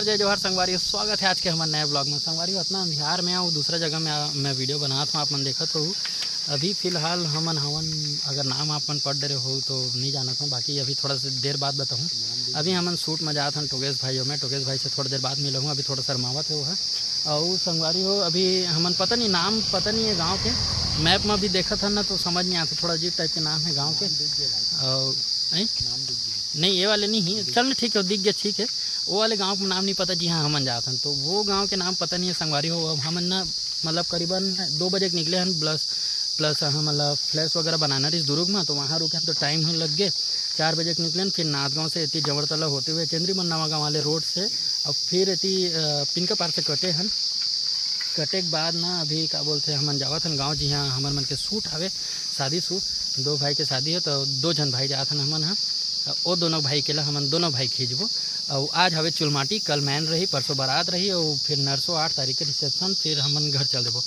नमस्कार, जय जोहार संगवारी। स्वागत है आज के हमारे नए ब्लॉग में। संगवारी इतना बिहार में आऊँ, दूसरा जगह में मैं वीडियो बनाता हूँ, आप मन देखत हो। अभी फ़िलहाल हमन हवन, अगर नाम आप मन पढ़ रहे हो तो नहीं जानता हूँ, बाकी अभी थोड़ा सा देर बाद बताऊँ। अभी हमन शूट में जात हन टोकेश भाई हो, मैं टोकेश भाई से थोड़ी देर बाद मिला हूँ। अभी थोड़ा शर्मावत है वो है और संगवारी हो। अभी हमन पता नहीं नाम पता नहीं है गाँव के, मैप में भी देखा था ना तो समझ नहीं आता, थोड़ा अजीब टाइप के नाम है गाँव के। और नहीं ये वाले नहीं, चल ठीक है, दिख गया, ठीक है। वो वाले गांव का नाम नहीं पता जी। हाँ हमन जाते हैं तो वो गांव के नाम पता नहीं है संगवारी हो। अब हमन ना मतलब करीबन 2 बजे के निकले हैं, प्लस हम मतलब फ्लैश वगैरह बनाना रही दुर्ग में, तो वहाँ रुके हैं तो टाइम हो लग गए। 4 बजे के निकले, फिर नाथगांव से इतनी जवरतला होते हुए चंद्रीमन नवा गाँव वाले रोड से, और फिर इतनी पिनका पार से कटे हैं। कटे के बाद ना अभी क्या बोलते हैं हमन जावत हन गाँव। जी हाँ, हमारे मन के सूट हवे, शादी सूट, 2 भाई के शादी है तो 2 जन भाई जात हन हमन। हाँ वो दोनों भाई के ला हमन दोनों भाई खींचबो। और आज हवे चुलमाटी, कल मैन रही, परसों बारात रही, और फिर नरसों 8 तारीख के रिसेप्शन, फिर हमन घर चल देबो।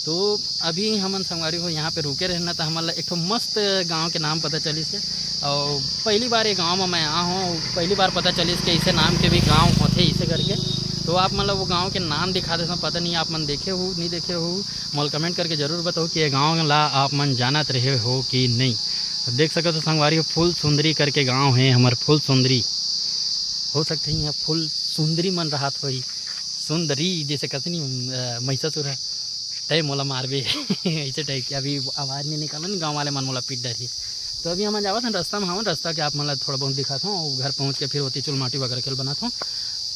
तो अभी हमन संगवारी हो यहाँ पे रुके रहना, तो हमारा एक तो मस्त गांव के नाम पता चली से। और पहली बार ये गांव में मैं आया हूँ, पहली बार पता चली कि इसे नाम के भी गांव होते इसे करके। तो आप मतलब वो गांव के नाम दिखा देते, पता नहीं आप मन देखे हो नहीं देखे हो, मोल कमेंट करके ज़रूर बताओ कि ये गाँव ला आप मन जानत रहे हो कि नहीं। देख सको तो संगवारी फुल सुंदरी करके गांव है हमार। फुल सुंदरी हो सकते हैं, फुल सुंदरी मन रहा थोड़ी सुंदरी जैसे कहते नहीं महिषासुर है तय मोला मारबे ऐसे टाइप की। अभी आवाज़ नहीं निकाला ना, गाँव वाले मन मोला पीट डरी। तो अभी हम जावत हैं रास्ता में, रास्ता के आप मतलब थोड़ा बहुत दिखाता हूँ, और घर पहुँच के फिर होती चुलमाटी वगैरह खेल बनाता हूँ।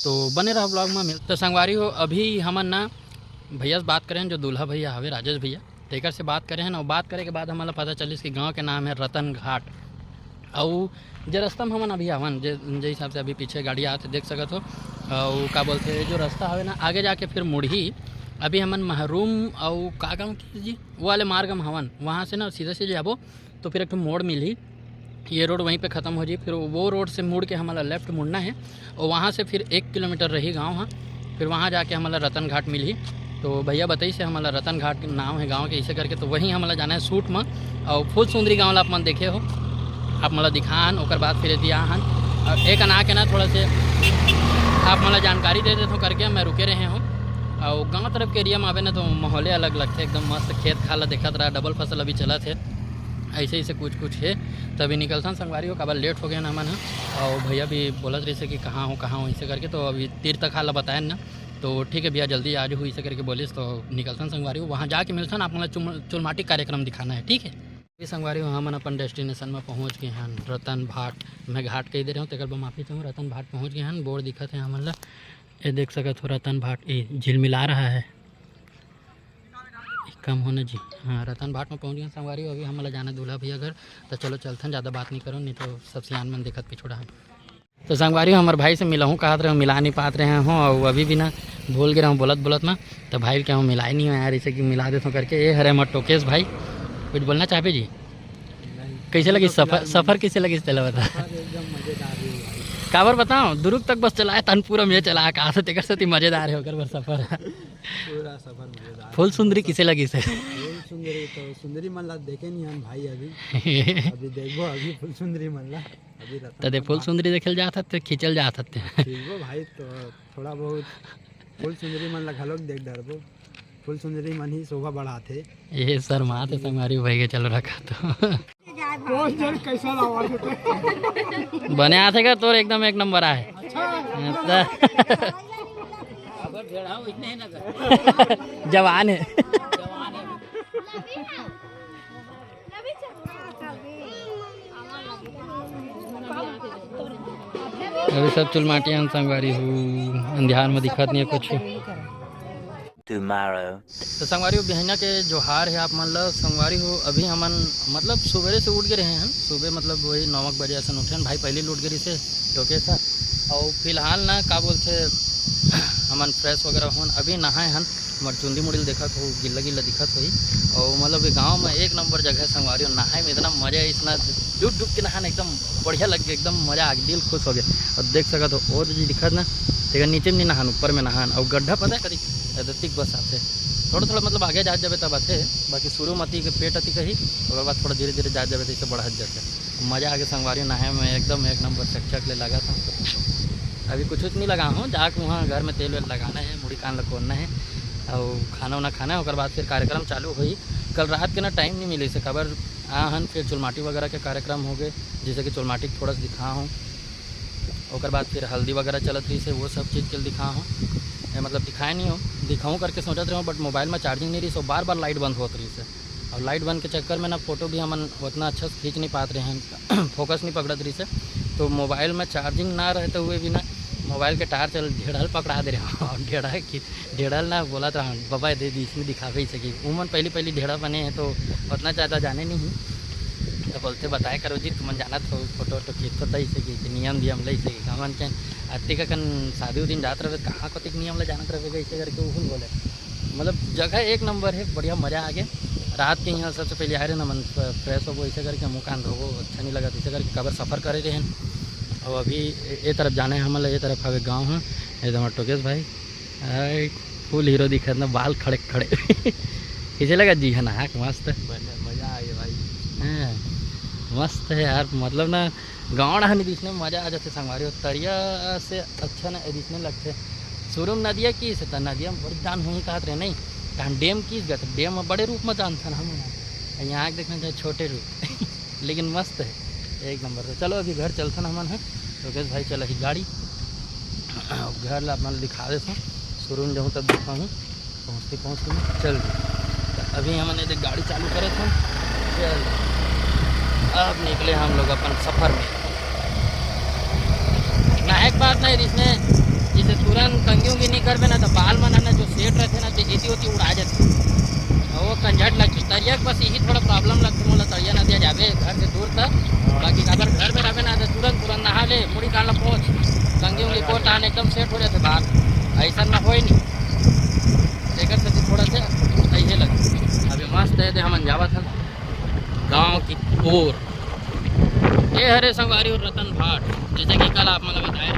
तो बने रहा ब्लॉग में। तो संगवारी हो अभी हमन ना भैया से बात करें, जो दूल्हा भैया हवे राजेश भैया, तेकर से बात करें ना। और बात करे के बाद हमारा पता चलिस कि गांव के नाम है रतन घाट। और जो रास्ता में हमन अभी आवन, जो हिसाब से अभी पीछे गाड़ी आते देख सकत हो। और क्या बोलते हैं जो रास्ता है ना आगे जाके फिर मुड़ही। अभी हमन महरूम और का गाँव की जी वो वाले मार्ग में हवन, वहाँ से ना सीधे से जाबो तो फिर एक मोड़ मिली, ये रोड वहीं पे ख़त्म हो जाए। फिर वो रोड से मुड़ के हमारा लेफ़्ट मुड़ना है, और वहाँ से फिर 1 किलोमीटर रही गाँव। हाँ फिर वहाँ जाके हमारा रतन घाट मिली। तो भैया बताइए से हमारा रतन घाट के नाम है गांव के इसे करके। तो वहीं हमारा जाना है शूट में। और फुल सुंदरी गांव आप मन देखे हो, आप मतलब दिखान ओकर बाद फिर दिया हन। और एक अना के ना थोड़ा से आप मतलब जानकारी दे देते हो करके मैं रुके रहे हूँ। और गांव तरफ के एरिया में आवे ना तो माहौले अलग लगते, एकदम मस्त खेत खाला देखत रहा, डबल फसल अभी चला थे, ऐसे कुछ है। तभी निकलता संगवारी हो, काबर लेट हो गया ना मन। और भैया भी बोलत रहे से कि कहाँ हो ऐसे करके। तो अभी तीर्थ खाला बताए ना, तो ठीक है भैया जल्दी आज हुई इसे करके बोलिस। तो निकलता संगवारी हो, वहाँ जाके मिलता ना आप मतलब चुलमाटी कार्यक्रम दिखाना है, ठीक है। ये संगवारी हो हम अपन डेस्टिनेशन में पहुँच गए हैं, रतन भाट। मैं घाट कह दे रहा हूँ, तेकर पर माफ़ी चाहूँ। रतन भाट पहुँच गए हैं, बोर्ड दिखत है हमन ला, ये देख सकत हो रतन भाट। ये झिलमिला रहा है, कम होना जी। हाँ रतन भाट में पहुँच गए संगवारी हो। अभी हमारा जाना दूल्हा भैया घर, तो चलो चलते हैं, ज़्यादा बात नहीं करो नहीं तो सब सियान मन दिखत पिछोड़ा है। तो संगवारी हमारे भाई से मिला हूँ, कहा रहे मिला नहीं पाते रहे हों, और अभी भी ना भूल गया हूँ बोलत ना। तो भाई क्या हूँ मिलाए नहीं हो यार, इसे कि मिला देता हूँ करके। ये हरे हमारे टोकेश भाई, कुछ बोलना चाहे जी? कैसे लगी सफ़र कैसे लगी चला बता? एकदम मज़ेदार है काबर बताओ, दुर्ग तक बस चलाए तनपुरा में चला, कहा से तेकर से मज़ेदार है होकर सफ़र। पूरा सफ़र मज़ेदार। फुल सुंदरी किसे लगी से? फुल सुंदरी तो सुंदरी मन ला देखे नहीं हम भाई अभी देखो अभी फुल सुंदरी मन ला अभी तदे फुल सुंदरी देखल जाता तो खींचल जाता देखो भाई। तो थोड़ा बहुत फुल सुंदरी मन ला घलोक देख डरबो, फुल सुंदरी मन ही शोभा बढ़ाते। ये शर्माते संगवारी भाई के चलो रखा तो कैसा बने आते का तोर एकदम एक नंबर आए। जवान है अभी सब चुलमाटी संगवारी हूँ, अंधियार में दिखत नहीं है कुछ। तो संगवारी हो बिहना के जोहार है आप मान लो संगवारी हो। अभी हमन मतलब सुबह से उठ के रहे हैं, सुबह मतलब वही 9 बजे ऐसा उठे हैं। भाई पहले लूट गई से टोके था। और फिलहाल ना का बोलते हमन फ्रेश वगैरह होन, अभी नहाए हन। हमारे चुंदी मुड़िल देखत हो, गिल्ला दिखत हुई। और मतलब गाँव में 1 नंबर जगह है संगवारी हो, नहाए में इतना मज़ा है, इतना डूब के नहाना एकदम बढ़िया लग गया, एकदम मज़ा आ गया, दिल खुश हो गया। और देख सकत हो और जी दिखत ना, तेरा नीचे में नहीं नहान ऊपर में नहान। और गड्ढा पता है कभी तिक बस आते थोड़ा मतलब आगे जा जाए तब आते, बाकी शुरू में अति के पेट अति कही, और बाद थोड़ा धीरे धीरे जा जाए तो इसे बढ़त जाते। मज़ा आगे संगवारी नहाए में एकदम 1 नंबर चकचक ले लगा था। अभी कुछ नहीं लगा हूँ, जाके वहाँ घर में तेल वेल लगाना है, मुड़ी कान खोलना है और खाना वाना खाना है। और बाद फिर कार्यक्रम चालू हुई। कल रात के ना टाइम नहीं मिले से खबर आहन, फिर चुलमाटी वगैरह के कार्यक्रम हो गए, जैसे कि चुलमाटी थोड़ा सा दिखा हूँ। और बाद फिर हल्दी वगैरह चलत रही से वो सब चीज़ के दिखा हूँ, मतलब दिखाए नहीं हो, दिखाऊँ करके सोचत रहे हूँ, बट मोबाइल में चार्जिंग नहीं रही, सो बार बार लाइट बंद होत रही से। और लाइट बंद के चक्कर में ना फ़ोटो भी हम उतना अच्छा से खींच नहीं पाते रहे हैं, फोकस नहीं पकड़त रही से। तो मोबाइल में चार्जिंग ना रहते हुए भी ना मोबाइल के टार चल ढेड़ल पकड़ा दे रहे हो। और ढेड़ल ना बोला था बाबा दे दी, इसमें दिखावे ही सकी। उमन पहली पहली बने हैं तो उतना ज़्यादा जाने नहीं, तो बोलते बताए करो जी तुम जाना तो फोटो वोटो खींच तो तई सकी नियम दियम ले सकी हमन के अति का कन शादी दिन जात रहे कहाँ कतिक नियम ले जानत रहे ऐसे करके उहुन बोले। मतलब जगह एक नंबर है, बढ़िया मज़ा आ गया। रात के यहाँ सबसे पहले आए रहे ना मन फ्रेश हो ऐसे करके मुँह कान धोवो, अच्छा नहीं लगा ऐसे करके कबर सफ़र करे रहे हैं। और अभी ये तरफ जाना है हमारे, ये तरफ हवे गाँव है। ये हमारे टोकेश भाई फुल हीरो दिखत ना, बाल खड़े खड़े कैसे लगा जी है ना, मस्त मज़ा आ गया भाई। हाँ मस्त है यार, मतलब ना गाँव ना दिखने में मज़ा आ जाते संगवारी। और तरिया से अच्छा ना दिखने लगते। शुरू में नदिया की से नदिया में बड़ी जान हुई कहते रहे नहीं, कहाँ डैम की गए डैम में बड़े रूप में जानते हम यहाँ देखना चाहे छोटे रूप लेकिन मस्त है एक नंबर से। चलो अभी घर चलते हमन है, योगेश भाई चल ही गाड़ी घर ला अपना दिखा देता हूँ। शुरू में जाऊँ तब दिखाऊँ, पहुँचते चल तो अभी हमने गाड़ी चालू करे थे। चल अब निकले हम लोग अपन सफ़र में। ना एक बात नहीं इसमें, जैसे तुरंत कंगी नहीं कर ना तो बाल मन है ना जो सेट रहते ना तो एती होती उड़ा जाते, वो कंझट लगती। तरिया बस यही थोड़ा प्रॉब्लम लगती मोला, तरिया नदिया जावे घर से दूर तक। बाकी अगर घर में रहे ना तो तुरंत नहा ले मुड़ी कान पहुँच कंगी उंगी को टान एकदम सेट हो जाते बाल, ऐसा ना हो नहीं एक से थोड़ा सा ऐसे लगे। अभी मस्त है हम जावा था गाँव की ओर। ये हरे संगवारी और रतन भाट, जैसे कि कल आप मतलब बताए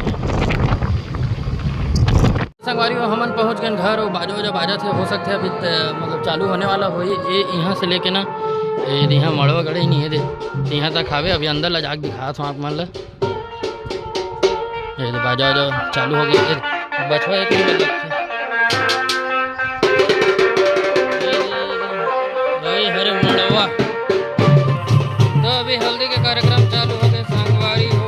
संगवारी हो हमन पहुंच गए घर। और बाजो जब बाजा थे हो सकते हैं अभी मतलब चालू होने वाला हो। ये यहाँ से लेके ना यहाँ मड़वा गड़े ही नहीं है दे यहाँ तक आवे। अभी अंदर ला जाके दिखा था आप मान ला बाजा वाजा चालू हो गया। बछवा एक नंबर लगते हरे मड़वा। तो अभी हल्दी के कार्यक्रम चालू हो गए संगवारी हो।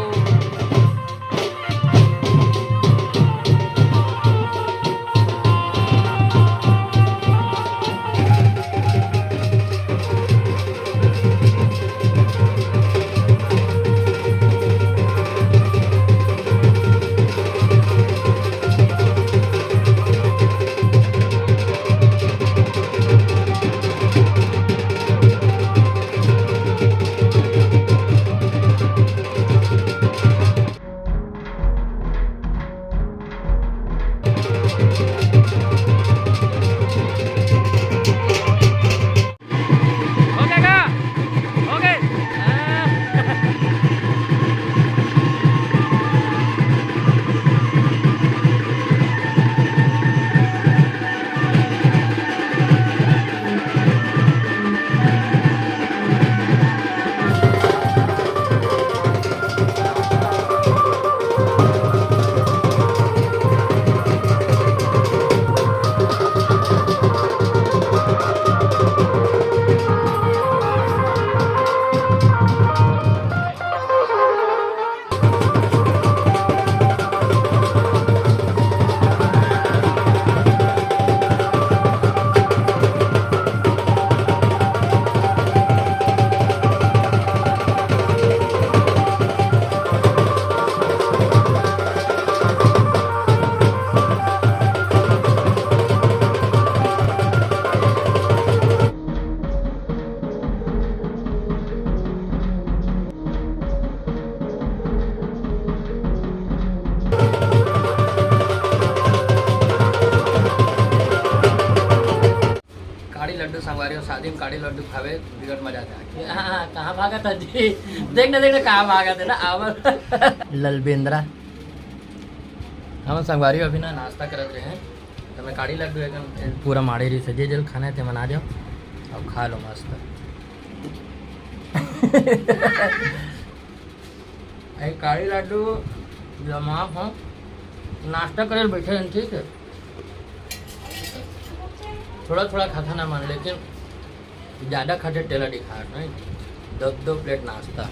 लड्डू संगवारी और शादी में काढ़ी लड्डू खावे बिगड़ मजा आता। हाँ कहाँ भागा था जी, देखने कहाँ भागा थे ना आवर ललबेंद्रा। हम संगवारी अभी ना नाश्ता करते रहे हैं, तो मैं काढ़ी लड्डू एकदम पूरा माड़ी रही से जे खाना है मना जाओ अब खा लो मस्त। काढ़ी लड्डू जमा हो नाश्ता करे बैठे हैं, ठीक है, थोड़ा थोड़ा खाता ना मान, लेकिन ज़्यादा खाते टेला दिखा नहीं, 2 प्लेट नाश्ता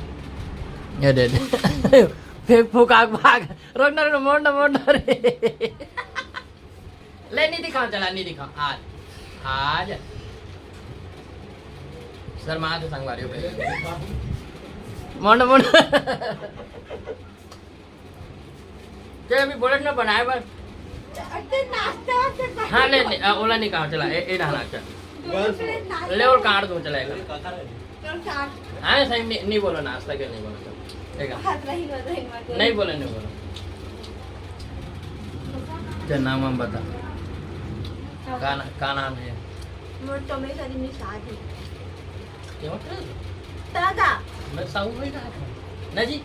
ये दे फेंक फूक आग भाग, रोकना रे, मोड़ना रे, ले नहीं दिखाओ, चला नहीं दिखाओ, आज शर्मा तो संगवारी मोड़ ते अभी बोले ना बनाए बस, हाँ ले ओला नहीं कहा, चला ए डालना, चल ले और काट दूँ, चलेगा हाँ सही, नहीं बोलो नाश्ता क्यों नहीं बोलो, नहीं बोले क्या नाम हम बता, का नाम है, मैं साहू भाई कहा था ना जी,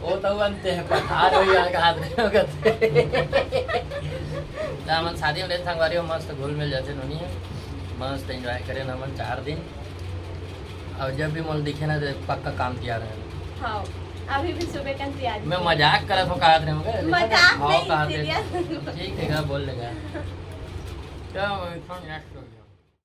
वो तो बनते हैं पठार हो यार का मन शादी में संगवारी मस्त घुल मिल जाते नोनी है, मस्त एंजॉय करें ना मन 4 दिन, और जब भी मन दिखे ना तो पक्का काम तैयार है। हाँ, अभी भी सुबह का तैयारी, मैं मजाक कर रहा था, कहा रहे मजाक नहीं, सीरियस, ठीक है बोल लेगा क्या।